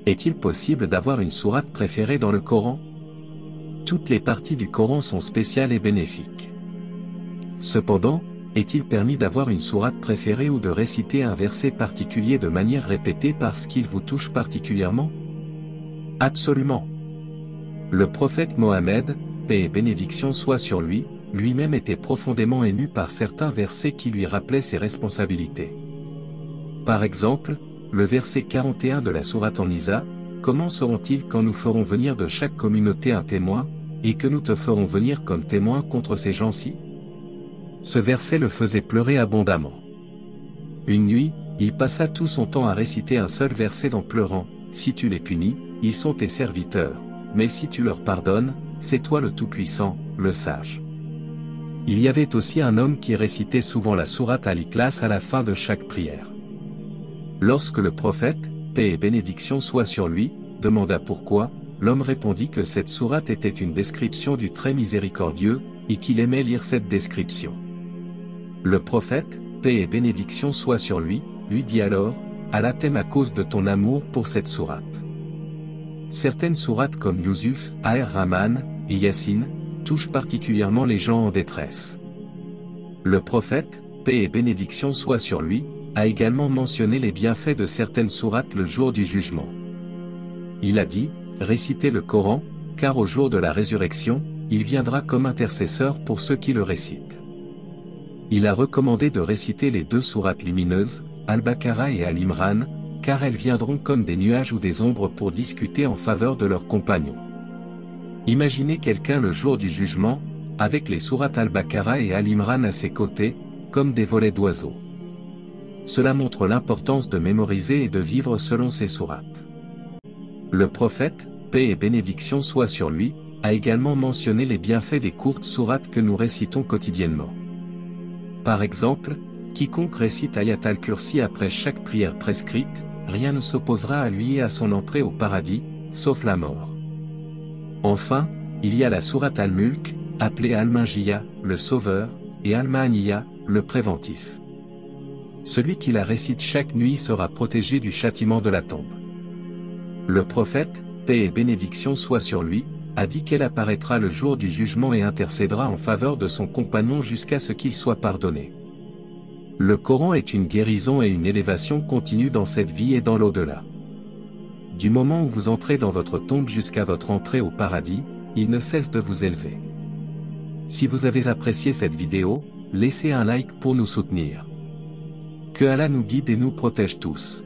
Est-il possible d'avoir une sourate préférée dans le Coran? Toutes les parties du Coran sont spéciales et bénéfiques. Cependant, est-il permis d'avoir une sourate préférée ou de réciter un verset particulier de manière répétée parce qu'il vous touche particulièrement? Absolument. Le prophète Mohammed, paix et bénédiction soient sur lui, lui-même était profondément ému par certains versets qui lui rappelaient ses responsabilités. Par exemple, le verset 41 de la sourate An-Nisa, « Comment seront-ils quand nous ferons venir de chaque communauté un témoin, et que nous te ferons venir comme témoin contre ces gens-ci » Ce verset le faisait pleurer abondamment. Une nuit, il passa tout son temps à réciter un seul verset en pleurant, « Si tu les punis, ils sont tes serviteurs, mais si tu leur pardonnes, c'est toi le Tout-Puissant, le Sage. » Il y avait aussi un homme qui récitait souvent la sourate Al-Ikhlas à la fin de chaque prière. Lorsque le prophète, paix et bénédiction soient sur lui, demanda pourquoi, l'homme répondit que cette sourate était une description du très miséricordieux, et qu'il aimait lire cette description. Le prophète, paix et bénédiction soient sur lui, lui dit alors, « Allah t'aime à cause de ton amour pour cette sourate. » Certaines sourates comme Yusuf, Ar-Rahman, et Yassine, touchent particulièrement les gens en détresse. Le prophète, paix et bénédiction soient sur lui, a également mentionné les bienfaits de certaines sourates le jour du jugement. Il a dit, récitez le Coran, car au jour de la résurrection, il viendra comme intercesseur pour ceux qui le récitent. Il a recommandé de réciter les deux sourates lumineuses, Al-Baqarah et Al-Imran, car elles viendront comme des nuages ou des ombres pour discuter en faveur de leurs compagnons. Imaginez quelqu'un le jour du jugement, avec les sourates Al-Baqarah et Al-Imran à ses côtés, comme des volets d'oiseaux. Cela montre l'importance de mémoriser et de vivre selon ces sourates. Le prophète, paix et bénédiction soient sur lui, a également mentionné les bienfaits des courtes sourates que nous récitons quotidiennement. Par exemple, quiconque récite Ayat al-Kursi après chaque prière prescrite, rien ne s'opposera à lui et à son entrée au paradis, sauf la mort. Enfin, il y a la sourate Al-Mulk, appelée Al-Manjiya, le sauveur, et Al-Ma'aniya, le préventif. Celui qui la récite chaque nuit sera protégé du châtiment de la tombe. Le prophète, paix et bénédiction soient sur lui, a dit qu'elle apparaîtra le jour du jugement et intercédera en faveur de son compagnon jusqu'à ce qu'il soit pardonné. Le Coran est une guérison et une élévation continue dans cette vie et dans l'au-delà. Du moment où vous entrez dans votre tombe jusqu'à votre entrée au paradis, il ne cesse de vous élever. Si vous avez apprécié cette vidéo, laissez un like pour nous soutenir. Que Allah nous guide et nous protège tous.